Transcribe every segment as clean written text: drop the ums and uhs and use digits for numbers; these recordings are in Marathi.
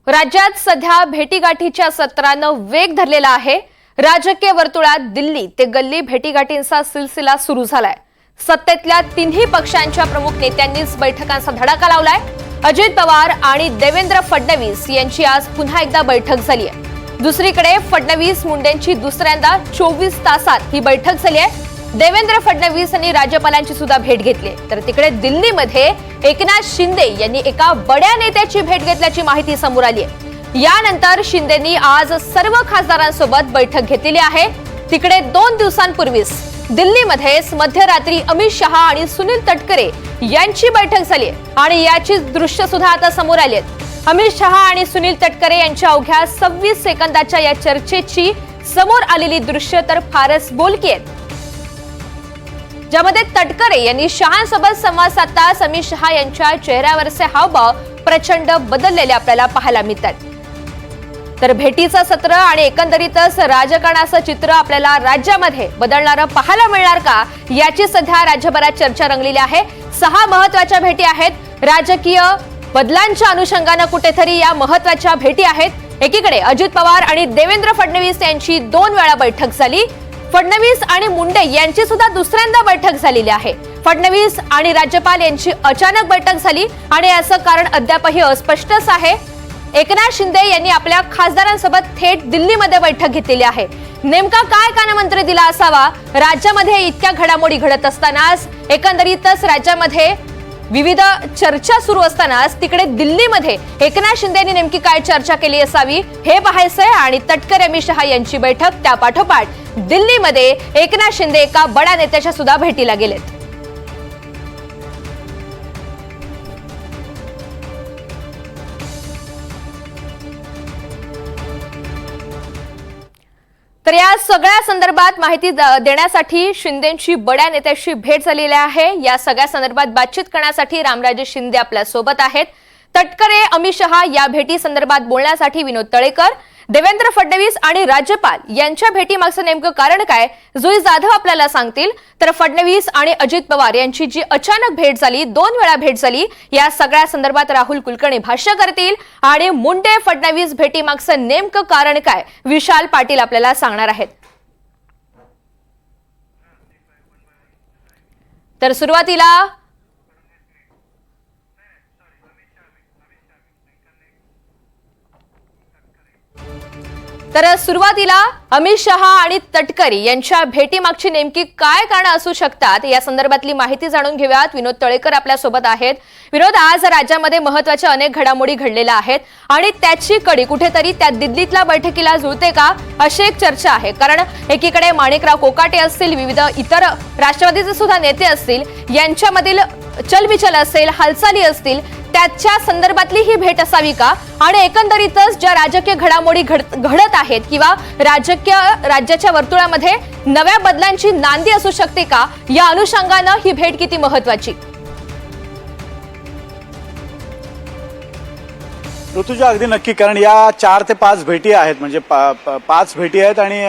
राज्यात सध्या भेटीगाठीच्या सत्रानं वेग धरलेला आहे। राजकीय वर्तुळात दिल्ली ते गल्ली भेटीगाठींचा सिलसिला सुरू झालाय। सत्तेतल्या तिन्ही पक्षांच्या प्रमुख नेत्यांनीच बैठकांचा धडाका लावलाय। अजित पवार आणि देवेंद्र फडणवीस यांची आज पुन्हा एकदा बैठक झाली आहे। दुसरीकडे फडणवीस मुंडेंची दुसऱ्यांदा 24 तासात ही बैठक झाली आहे। देवेंद्र फडणवीस यांनी राज्यपालांची सुद्धा भेट घेतली, तर तिकडे दिल्लीमध्ये एकनाथ शिंदे यांनी एका बड्या नेत्याची भेट घेतल्याची माहिती समोर आली आहे। यानंतर शिंदेंनी आज सर्व खासदारांसोबत बैठक घेतलेली आहे। तिकडे 2 दिवसांपूर्वीच दिल्लीमध्येच मध्यरात्री अमित शहा आणि सुनील तटकरे यांची बैठक झाली आहे आणि याची दृश्य सुद्धा आता समोर आली आहेत। अमित शहा आणि सुनील तटकरे यांच्या अवघ्या 26 सेकंदाच्या या चर्चेची समोर आलेली दृश्य तर फारच बोलकी आहेत, ज्यामध्ये तटकरे यांनी शहांसोबत संवाद साधताच अमित शहा यांच्या चेहऱ्यावरचे हावभाव प्रचंड बदललेले आपल्याला पाहायला मिळतात। तर भेटीचं सत्र आणि एकंदरीतच राजकारणाचं चित्र आपल्याला राज्यामध्ये बदलणारं पाहायला मिळणार का, याची सध्या राज्यभरात चर्चा रंगलेली आहे। 6 महत्त्वाच्या भेटी आहेत। राजकीय बदलांच्या अनुषंगाने कुठेतरी या महत्त्वाच्या भेटी आहेत। एकीकडे अजित पवार आणि देवेंद्र फडणवीस यांची 2 वेळा बैठक झाली। फडणवीस आणि मुंडे यांची सुद्धा दुसऱ्यांदा बैठक झालेली आहे। फडणवीस आणि राज्यपाल यांची अचानक बैठक झाली आणि याचं कारण अद्यापही अस्पष्टच आहे। एकनाथ शिंदे यांनी आपल्या खासदारांसोबत थेट दिल्लीमध्ये बैठक घेतलेली आहे। नेमका काय कानमंत्र दिला असावा? राज्यामध्ये इतक्या घडामोडी घडत असतानाच, एकंदरीतच राज्यामध्ये विविध चर्चा सुरू असतानाच तिकडे दिल्लीमध्ये एकनाथ शिंदेंनी नेमकी काय चर्चा केली असावी हे पाहायचंय। आणि तटकरे अमित शहा यांची बैठक, त्या पाठोपाठ दिल्लीमध्ये एकनाथ शिंदे एका बड्या नेत्याच्या सुद्धा भेटीला गेलेत। तर या सगळ्या संदर्भात माहिती देण्यासाठी शिंदेंची बड्या नेत्याशी भेट झालेली आहे। या सगळ्या संदर्भात बातचीत करण्यासाठी रामराजे शिंदे आपल्या सोबत आहेत। तटकरे अमित शहा या भेटी संदर्भात बोलण्यासाठी विनोद तळेकर, देवेंद्र फडणवीस आणि राज्यपाल यांच्या भेटीमागचं नेमकं कारण काय, जुई जाधव आपल्याला सांगतील। तर फडणवीस आणि अजित पवार यांची जी अचानक भेट झाली, 2 वेळा भेट झाली, या सगळ्या संदर्भात राहुल कुलकर्णी भाष्य करतील आणि मुंडे फडणवीस भेटीमागचं नेमकं कारण काय, विशाल पाटील आपल्याला सांगणार आहेत। तर सुरुवातीला अमित शहा आणि तटकरे यांच्या भेटीमागची नेमकी काय कारणं असू शकतात, या संदर्भातली माहिती जाणून घेऊयात। विनोद तळेकर आपल्या सोबत आहेत। विनोद, आज राज्यामध्ये महत्त्वाच्या अनेक घडामोडी घडलेल्या आहेत आणि त्याची कडी कुठेतरी त्या दिल्लीतल्या बैठकीला जुळते का, अशी एक चर्चा आहे। कारण एकीकडे माणिकराव कोकाटे असतील, विविध इतर राष्ट्रवादीचे सुद्धा नेते असतील, यांच्यामधील चलबिचल असेल, हालचाली असतील, त्याच्या संदर्भातली ही भेट असावी का? आणि एकंदरीतच ज्या राजकीय घडामोडी घडत आहेत किंवा राज्याच्या वर्तुळामध्ये नव्या बदलांची नांदी असू शकते का, या अनुषंगाने ही भेट किती महत्त्वाची? ऋतुजा, अगदी नक्की, कारण या 4 ते 5 भेटी आहेत, म्हणजे 5 भेटी आहेत आणि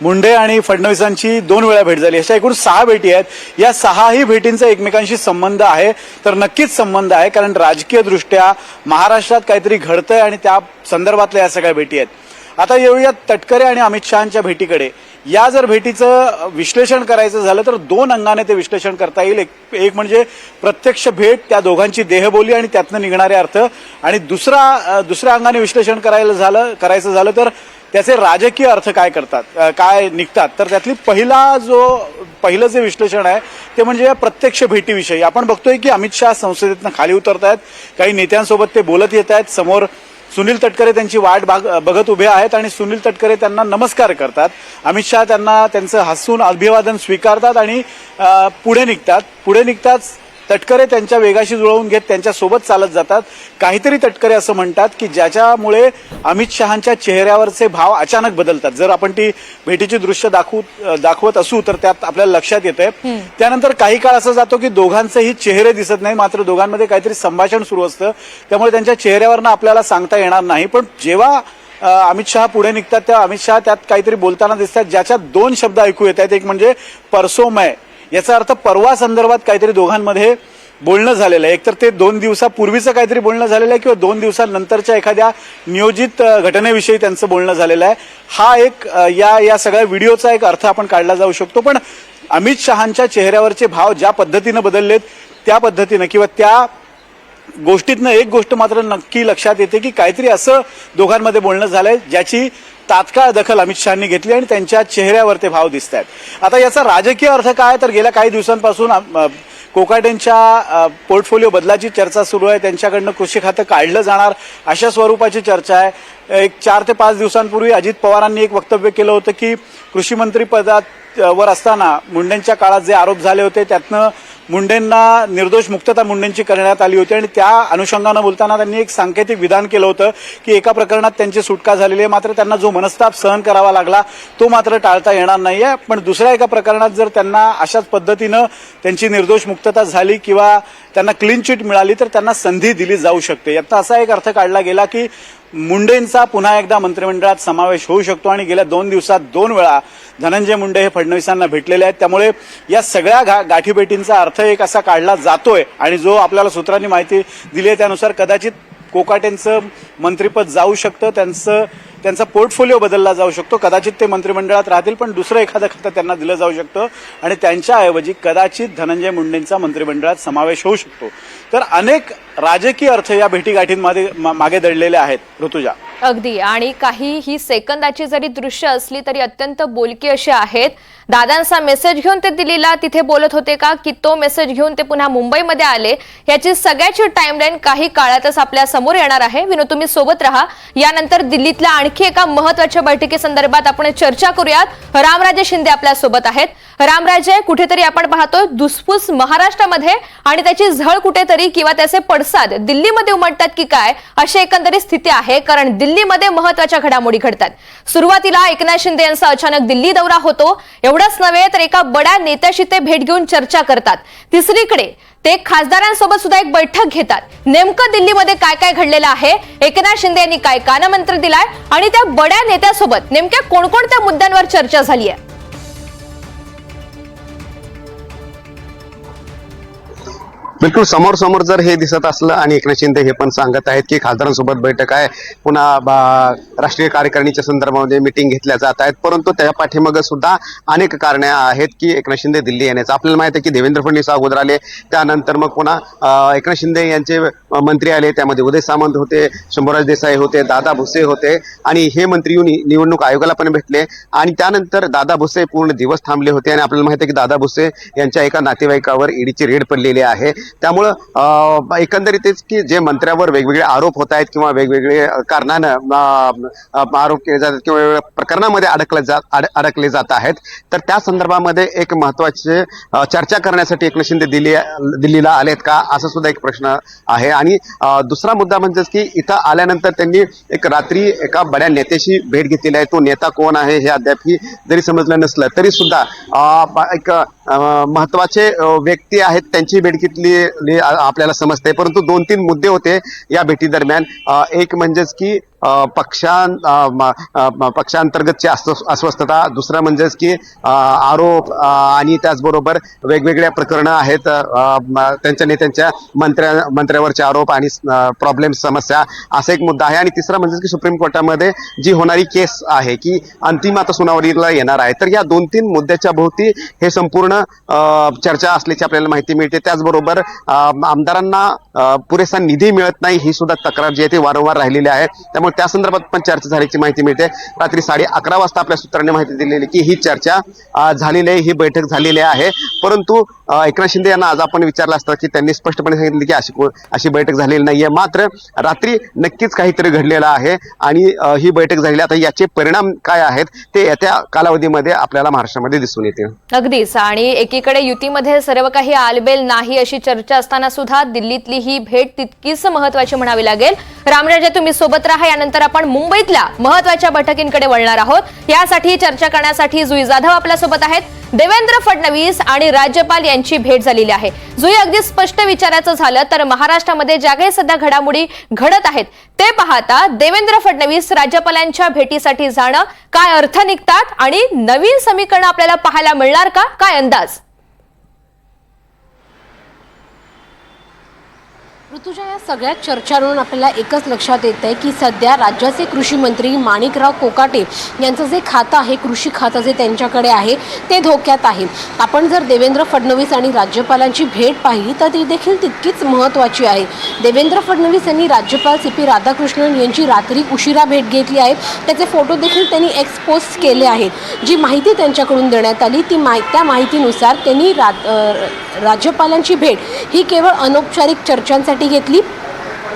मुंडे आणि फडणवीसांची 2 वेळा भेट झाली, अशा एकूण 6 भेटी आहेत। या 6ही भेटींचा एकमेकांशी संबंध आहे, तर नक्कीच संबंध आहे, कारण राजकीय दृष्ट्या महाराष्ट्रात काहीतरी घडतंय आणि त्या संदर्भातल्या या सगळ्या भेटी आहेत। आता येऊया तटकरे आणि अमित शहांच्या भेटीकडे। या जर भेटीचं विश्लेषण करायचं झालं तर 2 अंगाने ते विश्लेषण करता येईल। एक म्हणजे प्रत्यक्ष भेट, त्या दोघांची देहबोली आणि त्यातनं निघणारे अर्थ, आणि दुसऱ्या अंगाने विश्लेषण करायचं झालं तर त्याचे राजकीय अर्थ काय निघतात। तर त्यातली पहिलं जे विश्लेषण आहे ते म्हणजे या प्रत्यक्ष भेटीविषयी। आपण बघतोय की अमित शहा संसदेतनं खाली उतरत आहेत, काही नेत्यांसोबत ते बोलत येत आहेत। समोर सुनील तटकरे त्यांची वाट बघत उभे आहेत आणि सुनील तटकरे त्यांना नमस्कार करतात। अमित शहा त्यांचं हसून अभिवादन स्वीकारतात आणि पुढे निघतात। तटकरे त्यांच्या वेगाशी जुळवून घेत त्यांच्यासोबत चालत जातात। काहीतरी तटकरे असं म्हणतात की ज्याच्यामुळे अमित शहांच्या चेहऱ्यावरचे भाव अचानक बदलतात। जर आपण ती भेटीची दृश्य दाखवत असू तर त्यात आपल्याला लक्षात येतंय। त्यानंतर काही काळ असं जातो की दोघांचेही चेहरे दिसत नाही, मात्र दोघांमध्ये काहीतरी संभाषण सुरू असतं, त्यामुळे त्यांच्या चेहऱ्यावरनं आपल्याला सांगता येणार नाही। पण जेव्हा अमित शहा पुढे निघतात तेव्हा अमित शहा त्यात काहीतरी बोलताना दिसतात, ज्याच्यात 2 शब्द ऐकू येत आहेत। एक म्हणजे परसों मैं, याचा अर्थ परवा संदर्भात काहीतरी दोघांमध्ये बोलणं झालेलं आहे. एकतर ते 2 दिवसापूर्वीचं काहीतरी बोलणं झालेलं आहे किंवा 2 दिवसानंतरच्या एखाद्या नियोजित घटनेविषयी त्यांचं बोलणं झालेलं आहे. हा एक या सगळ्या व्हिडिओचा एक अर्थ आपण काढला जाऊ शकतो. पण अमित शहांच्या चेहऱ्यावरचे भाव ज्या पद्धतीनं बदललेत त्या पद्धतीनं किंवा त्या गोष्टीतनं एक गोष्ट मात्र नक्की लक्षात येते की काहीतरी असं दोघांमध्ये बोलणं झालंय ज्याची तात्काळ दखल अमित शहांनी घेतली आणि त्यांच्या चेहऱ्यावर ते भाव दिसत आहेत. आता याचा राजकीय अर्थ काय, तर गेल्या काही दिवसांपासून कोकाटेंच्या पोर्टफोलिओ बदलाची चर्चा सुरू आहे. त्यांच्याकडनं कृषी खातं काढलं जाणार अशा स्वरूपाची चर्चा आहे. एक 4 ते 5 दिवसांपूर्वी अजित पवारांनी एक वक्तव्य केलं होतं की कृषी मंत्री पदावर असताना मुंडेंच्या काळात जे आरोप झाले होते त्यातनं मुंडेंना निर्दोष मुक्तता मुंडेंची करण्यात आली होती आणि त्या अनुषंगानं बोलताना त्यांनी एक सांकेतिक विधान केलं होतं की एका प्रकरणात त्यांची सुटका झालेली आहे, मात्र त्यांना जो मनस्ताप सहन करावा लागला तो मात्र टाळता येणार नाहीये. पण दुसऱ्या एका प्रकरणात जर त्यांना अशाच पद्धतीनं त्यांची निर्दोष मुक्तता झाली किंवा त्यांना क्लीन चिट मिळाली तर त्यांना संधी दिली जाऊ शकते. याचा असा एक अर्थ काढला गेला की मुंडेंचा पुन्हा एकदा मंत्रिमंडळात समावेश होऊ शकतो आणि गेल्या 2 दिवसात 2 वेळा धनंजय मुंडे हे फडणवीसांना भेटलेले आहेत. त्यामुळे या सगळ्या गाठीभेटींचा अर्थ एक असा काढला जातोय आणि जो आपल्याला सूत्रांनी माहिती दिली आहे त्यानुसार कदाचित कोकाटेंचं मंत्रिपद जाऊ शकतं, त्यांचा पोर्टफोलिओ बदलला जाऊ शकतो. कदाचित ते मंत्रिमंडळात राहतील पण दुसरं एखादं खातं त्यांना दिलं जाऊ शकतं आणि त्यांच्याऐवजी कदाचित धनंजय मुंडेंचा मंत्रिमंडळात समावेश होऊ शकतो. तर अनेक राजकीय अर्थ या भेटीगाठींमध्ये मागे दडलेले आहेत ऋतुजा. अगदी. आणि काही ही सेकंदाची जरी दृश्य असली तरी अत्यंत बोलकी अशी आहेत. दादांचा मेसेज घेऊन ते दिल्लीला तिथे बोलत होते का की तो मेसेज घेऊन ते पुन्हा मुंबईमध्ये आले, याची सगळ्याची टाइमलाईन काही काळातच आपल्या समोर येणार आहे. विनोद, तुम्ही सोबत राहा. यानंतर दिल्लीतल्या आणखी एका महत्त्वाच्या बैठकीसंदर्भात आपण चर्चा करूयात. रामराजे शिंदे आपल्या सोबत आहेत. रामराजे, कुठेतरी आपण पाहतोय धुसफूस महाराष्ट्रामध्ये आणि त्याची झळ कुठेतरी किंवा त्याचे पडसाद दिल्लीमध्ये उमटतात की काय अशी एकंदरीत स्थिती आहे. कारण दिल्लीमध्ये महत्त्वाच्या घडामोडी घडतात. सुरुवातीला एकनाथ शिंदे यांचा अचानक दिल्ली दौरा होतो. एवढंच नव्हे तर एका बड्या नेत्याशी ते भेट घेऊन चर्चा करतात. तिसरीकडे ते खासदारांसोबत सुद्धा एक बैठक घेतात. नेमकं दिल्लीमध्ये काय काय घडलेलं आहे, एकनाथ शिंदे यांनी काय कानमंत्र दिलाय आणि त्या बड्या नेत्यासोबत नेमक्या कोणकोणत्या मुद्द्यांवर चर्चा झाली आहे. बिलकुल समोर समोर जर हे दिसत असलं आणि एकनाथ शिंदे हे पण सांगत आहेत की खासदारांसोबत बैठक आहे, पुन्हा राष्ट्रीय कार्यकारिणीच्या संदर्भामध्ये मिटिंग घेतल्या जात आहेत, परंतु त्या पाठीमागे सुद्धा अनेक कारणे आहेत की एकनाथ शिंदे दिल्ली येण्याचं. आपल्याला माहिती आहे की देवेंद्र फडणवीस अगोदर आले, त्यानंतर मग पुन्हा एकनाथ शिंदे यांचे मंत्री आले, त्यामध्ये उदय सामंत होते, शंभूराज देसाई होते, दादा भुसे होते आणि हे मंत्री येऊन निवडणूक आयोगाला पण भेटले आणि त्यानंतर दादा भुसे पूर्ण दिवस थांबले होते आणि आपल्याला माहिती आहे की दादा भुसे यांच्या एका नातेवाईकावर ईडीची रेड पडलेली आहे. त्यामुळं एकंदरीतच की जे मंत्र्यावर वेगवेगळे आरोप होत आहेत किंवा वेगवेगळे कारणानं आरोप केले जातात किंवा वेगवेगळ्या प्रकरणामध्ये अडकले जात आहेत, तर त्या संदर्भामध्ये एक महत्वाचे चर्चा करण्यासाठी एकनाथ शिंदे दिल्लीला आलेत का असा सुद्धा एक प्रश्न आहे. आणि दुसरा मुद्दा म्हणजेच की इथं आल्यानंतर त्यांनी एक रात्री एका बड्या नेत्याशी भेट घेतलेली आहे. तो नेता कोण आहे हे अद्यापही जरी समजलं नसलं तरी सुद्धा एक महत्वाचे व्यक्ती आहेत त्यांची भेट घेतली आपल्याला समजते. परंतु 2-3 मुद्दे होते या भेटी दरम्यान. एक म्हणजेच की पक्षांतर्गतची अस्वस्थता, दुसरं म्हणजेच की आरोप आणि त्याचबरोबर वेगवेगळ्या प्रकरणं आहेत त्यांच्या नेत्यांच्या मंत्र्यावरचे आरोप आणि प्रॉब्लेम समस्या असा एक मुद्दा आहे. आणि तिसरा म्हणजे की सुप्रीम कोर्टामध्ये जी होणारी केस आहे की अंतिम आता सुनावणीला येणार आहे, तर या 2-3 मुद्द्याच्या भोवती हे संपूर्ण चर्चा असल्याची आपल्याला माहिती मिळते. त्याचबरोबर आमदारांना पुरेसा निधी मिळत नाही ही सुद्धा तक्रार जी आहे ती वारंवार राहिलेली आहे. त्यामुळे त्या संदर्भात पण चर्चा झाल्याची माहिती मिळते. रात्री 11:30 वाजता आपल्या सूत्रांनी माहिती दिलेली की ही चर्चा झालेली आहे, ही बैठक झालेली आहे. परंतु एकनाथ शिंदे यांना आज आपण विचारलं असतं की त्यांनी स्पष्टपणे सांगितलं की अशी बैठक झालेली नाहीये, मात्र रात्री नक्कीच काहीतरी घडलेलं आहे आणि ही बैठक झालेली. आता याचे परिणाम काय आहेत ते येत्या कालावधीमध्ये आपल्याला महाराष्ट्रामध्ये दिसून येतील. अगदीच. आणि एकीकडे युतीमध्ये सर्व काही आलबेल नाही अशी चर्चा असताना सुद्धा दिल्लीतली ही भेट तितकीच महत्वाची म्हणावी लागेल. रामराजे, तुम्ही सोबत राहा. यानंतर आपण मुंबईतल्या महत्वाच्या बैठकींकडे वळणार आहोत. यासाठी चर्चा करण्यासाठी जुई जाधव आपल्यासोबत आहेत. देवेंद्र फडणवीस आणि राज्यपाल यांची भेट झालेली आहे. जुई, अगदी स्पष्ट विचारायचं झालं तर महाराष्ट्रामध्ये ज्या काही सध्या घडामोडी घडत आहेत ते पाहता देवेंद्र फडणवीस राज्यपालांच्या भेटीसाठी जाणं काय अर्थ निघतात आणि नवीन समीकरण आपल्याला पाहायला मिळणार का, काय अंदाज? ऋतुजा, या सगळ्या चर्चांवरून आपल्याला एकच लक्षात येत आहे की सध्या राज्याचे कृषी मंत्री माणिकराव कोकाटे यांचं जे खातं आहे, कृषी खातं जे त्यांच्याकडे आहे ते धोक्यात आहे. आपण जर देवेंद्र फडणवीस आणि राज्यपालांची भेट पाहिली तर ती देखील तितकीच महत्त्वाची आहे. देवेंद्र फडणवीस यांनी राज्यपाल CP राधाकृष्णन यांची रात्री उशिरा भेट घेतली आहे. त्याचे फोटो देखील त्यांनी एक्सपोज केले आहेत. जी माहिती त्यांच्याकडून देण्यात आली त्या माहितीनुसार त्यांनी राज्यपालांची भेट ही केवळ अनौपचारिक चर्चांसाठी घेतली,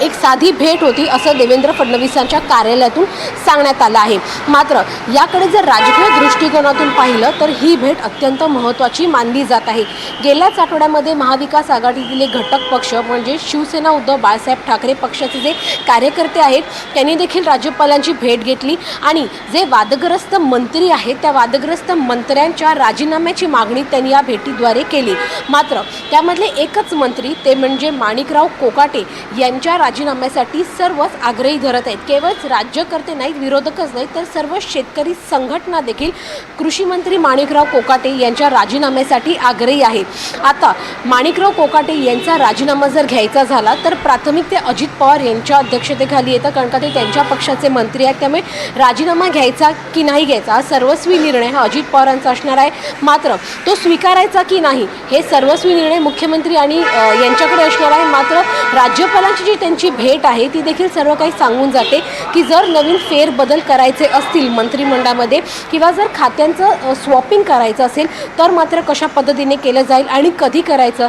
एक साधी भेट होती असं देवेंद्र फडणवीसांच्या कार्यालयातून सांगण्यात आलं आहे. मात्र याकडे जर राजकीय दृष्टिकोनातून पाहिलं तर ही भेट अत्यंत महत्त्वाची मानली जात आहे. गेल्याच आठवड्यामध्ये महाविकास आघाडीतील घटक पक्ष म्हणजे शिवसेना उद्धव बाळासाहेब ठाकरे पक्षाचे जे कार्यकर्ते आहेत त्यांनी देखील राज्यपालांची भेट घेतली आणि जे वादग्रस्त मंत्री आहेत त्या वादग्रस्त मंत्र्यांच्या राजीनाम्याची मागणी त्यांनी या भेटीद्वारे केली. मात्र त्यामधले एकच मंत्री ते म्हणजे माणिकराव कोकाटे यांच्या राजीनाम्यासाठी सर्वच आग्रही धरत आहेत. केवळ राज्यकर्ते नाहीत, विरोधकच नाहीत तर सर्व शेतकरी संघटना देखील कृषी मंत्री माणिकराव कोकाटे यांच्या राजीनाम्यासाठी आग्रही आहे. आता माणिकराव कोकाटे यांचा राजीनामा जर घ्यायचा झाला तर प्राथमिक ते अजित पवार यांच्या अध्यक्षतेखाली येतं, कारण का ते त्यांच्या पक्षाचे मंत्री आहेत. त्यामुळे राजीनामा घ्यायचा की नाही घ्यायचा हा सर्वस्वी निर्णय हा अजित पवारांचा असणार आहे. मात्र तो स्वीकारायचा की नाही हे सर्वस्वी निर्णय मुख्यमंत्री आणि यांच्याकडे असणार आहे. मात्र राज्यपालांची जी त्यांची भेट आहे ती देखील सर्व काही सांगून जाते की जर नवीन फेरबदल करायचे असतील मंत्रिमंडळामध्ये किंवा जर खात्यांचं स्वॅपिंग करायचं असेल तर मात्र कशा पद्धतीने केलं जाईल आणि कधी करायचं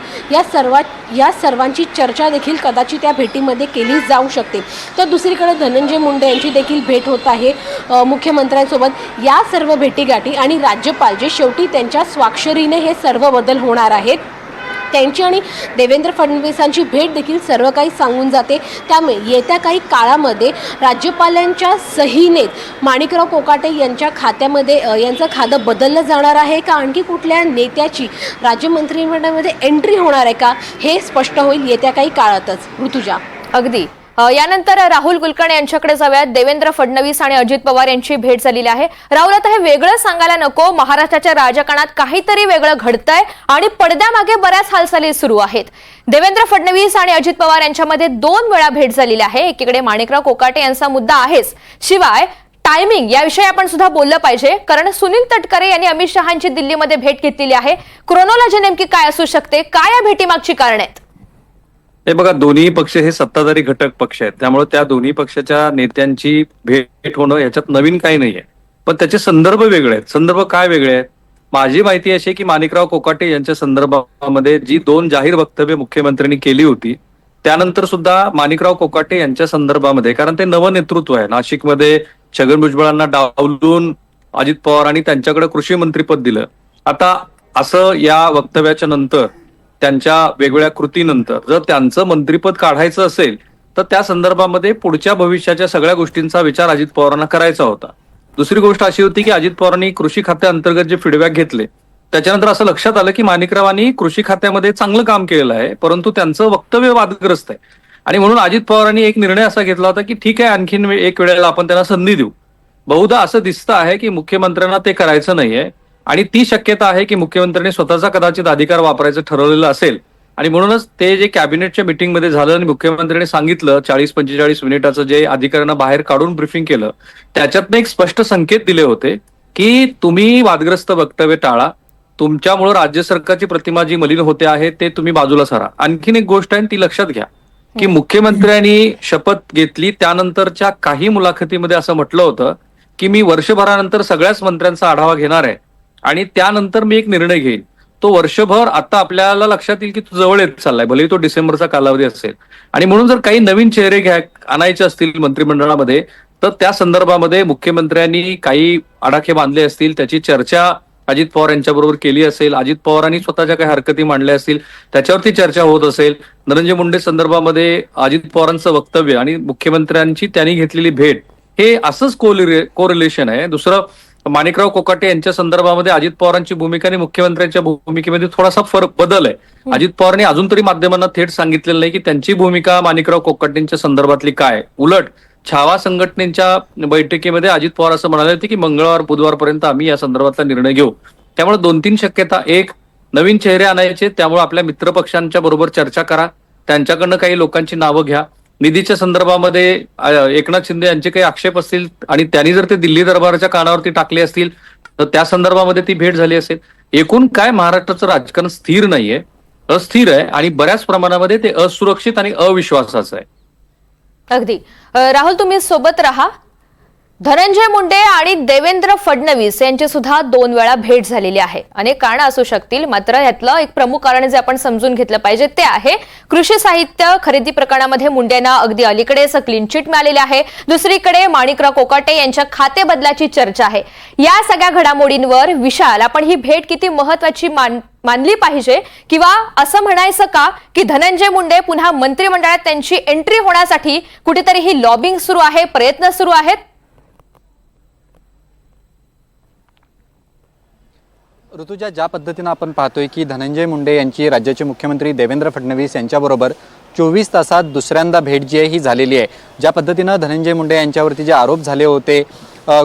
या सर्वांची चर्चा देखील कदाचित त्या भेटीमध्ये केली जाऊ शकते. तर दुसरीकडे धनंजय मुंडे यांची देखील भेट होत आहे मुख्यमंत्र्यांसोबत. या सर्व भेटीगाठी आणि राज्यपाल जे शेवटी त्यांच्या स्वाक्षरीने हे सर्व बदल होणार आहेत त्यांची आणि देवेंद्र फडणवीसांची भेट देखील सर्व काही सांगून जाते. त्यामुळे येत्या काही काळामध्ये राज्यपालांच्या सहीने माणिकराव कोकाटे यांच्या खात्यामध्ये यांचं खातं बदललं जाणार आहे का आणखी कुठल्या नेत्याची राज्य मंत्रिमंडळामध्ये एंट्री होणार आहे का हे स्पष्ट होईल येत्या काही काळातच. ऋतुजा, अगदी यानंतर राहुल कुलकर्णी यांच्याकडे जाऊयात. देवेंद्र फडणवीस आणि अजित पवार यांची भेट झालेली आहे. राहुल, आता हे वेगळं सांगायला नको, महाराष्ट्राच्या राजकारणात काहीतरी वेगळं घडतंय आणि पडद्यामागे बऱ्याच हालचाली सुरू आहेत. देवेंद्र फडणवीस आणि अजित पवार यांच्यामध्ये 2 वेळा भेट झालेली आहे. एकीकडे माणिकराव कोकाटे यांचा मुद्दा आहेच, शिवाय टायमिंग याविषयी आपण सुद्धा बोललं पाहिजे, कारण सुनील तटकरे यांनी अमित शहांची दिल्लीमध्ये भेट घेतलेली आहे. क्रोनॉलॉजी नेमकी काय असू शकते, काय या भेटीमागची कारण आहेत? हे बघा, दोन्ही पक्ष हे सत्ताधारी घटक पक्ष आहेत, त्यामुळे त्या दोन्ही पक्षाच्या नेत्यांची भेट होणं याच्यात नवीन काही नाहीये. पण त्याचे संदर्भ वेगळे आहेत. संदर्भ काय वेगळे आहेत? माझी माहिती अशी की माणिकराव कोकाटे यांच्या संदर्भामध्ये जी 2 जाहीर वक्तव्य मुख्यमंत्र्यांनी केली होती त्यानंतर सुद्धा माणिकराव कोकाटे यांच्या संदर्भामध्ये, कारण ते नवं नेतृत्व आहे, नाशिकमध्ये छगन भुजबळांना डावलून अजित पवार आणि त्यांच्याकडे कृषी मंत्रीपद दिलं. आता असं या वक्तव्याच्या नंतर त्यांच्या वेगवेगळ्या कृतीनंतर जर त्यांचं मंत्रिपद काढायचं असेल तर त्या संदर्भामध्ये पुढच्या भविष्याच्या सगळ्या गोष्टींचा विचार अजित पवारांना करायचा होता. दुसरी गोष्ट अशी होती की अजित पवारांनी कृषी खात्याअंतर्गत जे फीडबॅक घेतले त्याच्यानंतर असं लक्षात आलं की माणिकरावांनी कृषी खात्यामध्ये चांगलं काम केलेलं आहे, परंतु त्यांचं वक्तव्य वादग्रस्त आहे. आणि म्हणून अजित पवारांनी एक निर्णय असा घेतला होता की ठीक आहे, आणखीन एक वेळेला आपण त्यांना संधी देऊ. बहुधा असं दिसतं आहे की मुख्यमंत्र्यांना ते करायचं नाहीये आणि ती शक्यता आहे की मुख्यमंत्र्यांनी स्वतःचा कदाचित अधिकार वापरायचं ठरवलेलं असेल आणि म्हणूनच ते जे कॅबिनेटच्या मिटिंगमध्ये झालं आणि मुख्यमंत्र्यांनी सांगितलं 40-45 मिनिटाचं जे अधिकाऱ्यांना बाहेर काढून ब्रीफिंग केलं त्याच्यातनं एक स्पष्ट संकेत दिले होते की तुम्ही वादग्रस्त वक्तव्य टाळा, तुमच्यामुळे राज्य सरकारची प्रतिमा जी मलिन होते आहे ते तुम्ही बाजूला सारा. आणखीन एक गोष्ट आहे ती लक्षात घ्या की मुख्यमंत्र्यांनी शपथ घेतली त्यानंतरच्या काही मुलाखतीमध्ये असं म्हटलं होतं की मी वर्षभरानंतर सगळ्याच मंत्र्यांचा आढावा घेणार आहे आणि त्यानंतर मी एक निर्णय घेईन. तो वर्षभर आता आपल्याला लक्षात येईल की तो जवळ येत चाललाय, भलेही तो डिसेंबरचा कालावधी असेल. आणि म्हणून जर काही नवीन चेहरे आणायचे असतील मंत्रिमंडळामध्ये तर त्या संदर्भामध्ये मुख्यमंत्र्यांनी काही आडाखे बांधले असतील, त्याची चर्चा अजित पवार यांच्याबरोबर केली असेल, अजित पवारांनी स्वतःच्या काही हरकती मांडल्या असतील त्याच्यावरती चर्चा होत असेल. धनंजय मुंडे संदर्भामध्ये अजित पवारांचं वक्तव्य आणि मुख्यमंत्र्यांची त्यांनी घेतलेली भेट हे असंच कोरिलेशन आहे. दुसरं, माणिकराव कोकाटे यांच्या संदर्भामध्ये अजित पवारांची भूमिका आणि मुख्यमंत्र्यांच्या भूमिकेमध्ये थोडासा बदल आहे. अजित पवारांनी अजून तरी माध्यमांना थेट सांगितलेलं नाही की त्यांची भूमिका माणिकराव कोकाटेंच्या संदर्भातली काय. उलट छावा संघटनेच्या बैठकीमध्ये अजित पवार असं म्हणाले होते की मंगळवार बुधवारपर्यंत आम्ही या संदर्भातला निर्णय घेऊ. त्यामुळे 2-3 शक्यता. एक, नवीन चेहरे आणायचे, त्यामुळे आपल्या मित्रपक्षांच्या बरोबर चर्चा करा त्यांच्याकडनं काही लोकांची नावं घ्या. निधीच्या संदर्भामध्ये एकनाथ शिंदे यांचे काही आक्षेप असतील आणि त्यांनी जर ते दिल्ली दरबाराच्या कानावरती टाकले असतील तर त्या संदर्भामध्ये ती भेट झाली असेल. एकूण काय महाराष्ट्राचं राजकारण स्थिर नाहीये, अस्थिर आहे आणि बऱ्याच प्रमाणामध्ये ते असुरक्षित आणि अविश्वासाचं आहे. अगदी राहुल, तुम्ही सोबत राहा. धनंजय मुंडे आणि देवेंद्र फडणवीस यांची सुद्धा 2 वेळा भेट झालेली आहे. अनेक कारणं असू शकतील, मात्र यातलं एक प्रमुख कारण जे आपण समजून घेतलं पाहिजे ते आहे कृषी साहित्य खरेदी प्रकरणामध्ये मुंडेंना अगदी अलीकडेच क्लीन चिट मिळालेली आहे. दुसरीकडे माणिकराव कोकाटे यांच्या खाते बदलाची चर्चा आहे. या सगळ्या घडामोडींवर विशाल, आपण ही भेट किती महत्वाची मानली पाहिजे, किंवा असं म्हणायचं का की धनंजय मुंडे पुन्हा मंत्रिमंडळात त्यांची एंट्री होण्यासाठी कुठेतरी ही लॉबिंग सुरू आहे, प्रयत्न सुरू आहेत? ऋतुजा, ज्या पद्धतीनं आपण पाहतोय की धनंजय मुंडे यांची राज्याचे मुख्यमंत्री देवेंद्र फडणवीस यांच्याबरोबर 24 तासात दुसऱ्यांदा भेट जी आहे ही झालेली आहे. ज्या पद्धतीनं धनंजय मुंडे यांच्यावरती जे आरोप झाले होते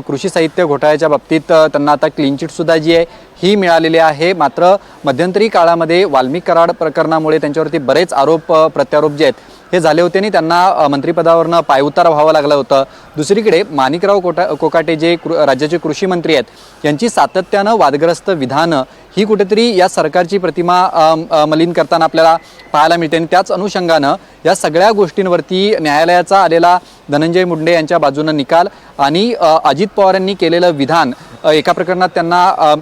कृषी साहित्य घोटाळ्याच्या बाबतीत, त्यांना आता क्लीन चिट सुद्धा जी आहे ही मिळालेली आहे. मात्र मध्यंतरी काळामध्ये वाल्मिक कराड प्रकरणामुळे त्यांच्यावरती बरेच आरोप प्रत्यारोप जे आहेत हे झाले होते आणि त्यांना मंत्रिपदावरनं पायउतार व्हावं लागलं होतं. दुसरीकडे माणिकराव कोकाटे जे राज्याचे कृषी मंत्री आहेत यांची सातत्यानं वादग्रस्त विधानं ही कुठेतरी या सरकारची प्रतिमा मलिन करताना आपल्याला पाहायला मिळते. आणि त्याच अनुषंगानं या सगळ्या गोष्टींवरती न्यायालयाचा आलेला धनंजय मुंडे यांच्या बाजूनं निकाल आणि अजित पवार यांनी केलेलं विधान, एका प्रकरणात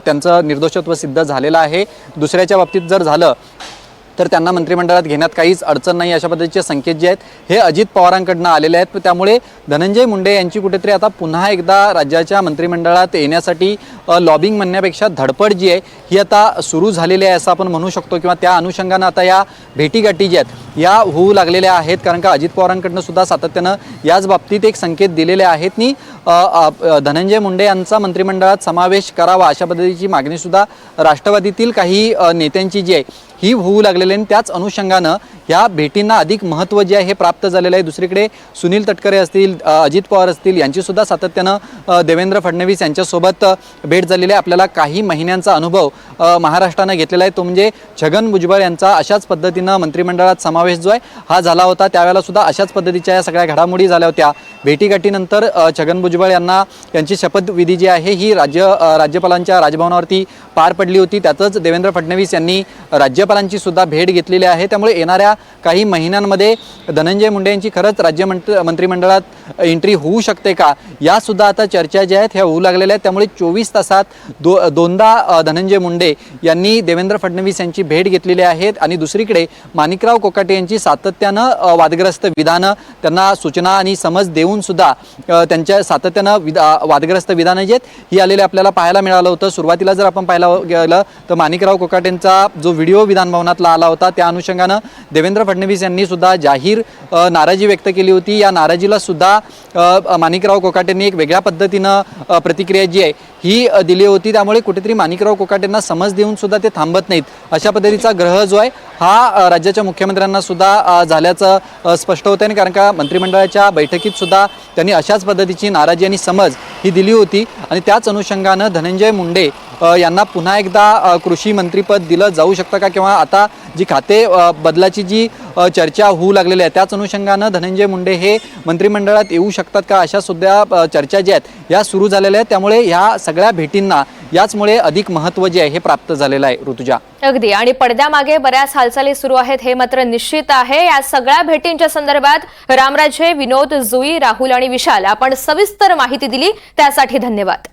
त्यांचं निर्दोषत्व सिद्ध झालेलं आहे. दुसऱ्याच्या बाबतीत जर झालं तर त्यांना मंत्रिमंडळात घेण्यात काहीच अडचण नाही, अशा पद्धतीचे संकेत जे आहेत हे अजित पवारांकडनं आलेले आहेत. त्यामुळे धनंजय मुंडे यांची कुठेतरी आता पुन्हा एकदा राज्याच्या मंत्रिमंडळात येण्यासाठी लॉबिंग म्हणण्यापेक्षा धडपड जी आहे ही आता सुरू झालेली आहे असं आपण म्हणू शकतो. किंवा त्या अनुषंगानं आता या भेटीगाठी ज्या आहेत या होऊ लागलेल्या आहेत. कारण का अजित पवारांकडनं सुद्धा सातत्यानं याच बाबतीत एक संकेत दिलेले आहेत की धनंजय मुंडे यांचा मंत्रिमंडळात समावेश करावा अशा पद्धतीची मागणी सुद्धा राष्ट्रवादीतील काही नेत्यांची जी आहे ही होऊ लागलेली आहे. त्याच अनुषंगानं या भेटींना अधिक महत्त्व जे आहे हे प्राप्त झालेलं आहे. दुसरीकडे सुनील तटकरे असतील, अजित पवार असतील यांची सुद्धा सातत्यानं देवेंद्र फडणवीस यांच्यासोबत भेट झालेली आहे. आपल्याला काही महिन्यांचा अनुभव महाराष्ट्रानं घेतलेला आहे, तो म्हणजे छगन भुजबळ यांचा अशाच पद्धतीनं मंत्रिमंडळात समावेश जो आहे हा झाला होता. त्यावेळेला सुद्धा अशाच पद्धतीच्या या सगळ्या घडामोडी झाल्या होत्या. भेटीगाठीनंतर छगन भुजबळ यांची शपथविधी जी आहे ही राज्यपालांच्या राजभवनावरती पार पडली होती. त्यातच देवेंद्र फडणवीस यांनी राज्यपालांची सुद्धा भेट घेतलेली आहे. त्यामुळे येणाऱ्या काही महिन्यांमध्ये धनंजय मुंडे यांची खरंच मंत्रिमंडळात एंट्री होऊ शकते का, या सुद्धा आता चर्चा ज्या आहेत ह्या होऊ लागलेल्या आहेत. त्यामुळे 24 तासात दोनदा धनंजय मुंडे यांनी देवेंद्र फडणवीस यांची भेट घेतलेली आहेत. आणि दुसरीकडे माणिकराव कोकाटे यांची सातत्यानं वादग्रस्त विधानं, त्यांना सूचना आणि समज देऊन सुद्धा त्यांच्या सातत्यानं वादग्रस्त विधानं जे आहेत ही आलेले आपल्याला पाहायला मिळालं होतं. सुरुवातीला जर आपण पाहायला गेलं तर माणिकराव कोकाटेंचा जो व्हिडिओ विधान भवनातला आला होता त्या अनुषंगानं देवेंद्र फडणवीस यांनी सुद्धा जाहीर नाराजी व्यक्त केली होती. या नाराजीला सुद्धा माणिकराव कोकाटेंनी एक वेगळ्या पद्धतीनं प्रतिक्रिया जी आहे ही दिली होती. त्यामुळे कुठेतरी माणिकराव कोकाटेंना समज देऊन सुद्धा ते थांबत नाहीत अशा पद्धतीचा ग्रह जो आहे हा राज्याच्या मुख्यमंत्र्यांना सुद्धा झाल्याचं स्पष्ट होतं. कारण का मंत्रिमंडळाच्या बैठकीत सुद्धा त्यांनी अशाच पद्धतीची नाराजी आणि समज ही दिली होती. आणि त्याच अनुषंगानं धनंजय मुंडे यांना पुन्हा एकदा कृषी मंत्रीपद दिलं जाऊ शकतं का, किंवा आता जी खाते बदलाची जी चर्चा होऊ लागलेली आहे त्याच अनुषंगानं धनंजय मुंडे हे मंत्रिमंडळात येऊ शकतात का, अशा सुद्धा चर्चा ज्या आहेत या सुरू झालेल्या आहेत. त्यामुळे ह्या सगळ्या भेटींना याचमुळे अधिक महत्त्व जे आहे हे प्राप्त झालेलं आहे. ऋतुजा, अगदी, आणि पडद्यामागे बऱ्याच हालचाली सुरू आहेत हे मात्र निश्चित आहे. या सगळ्या भेटींच्या संदर्भात रामराजे, विनोद, जुई, राहुल आणि विशाल आपण सविस्तर माहिती दिली त्यासाठी धन्यवाद.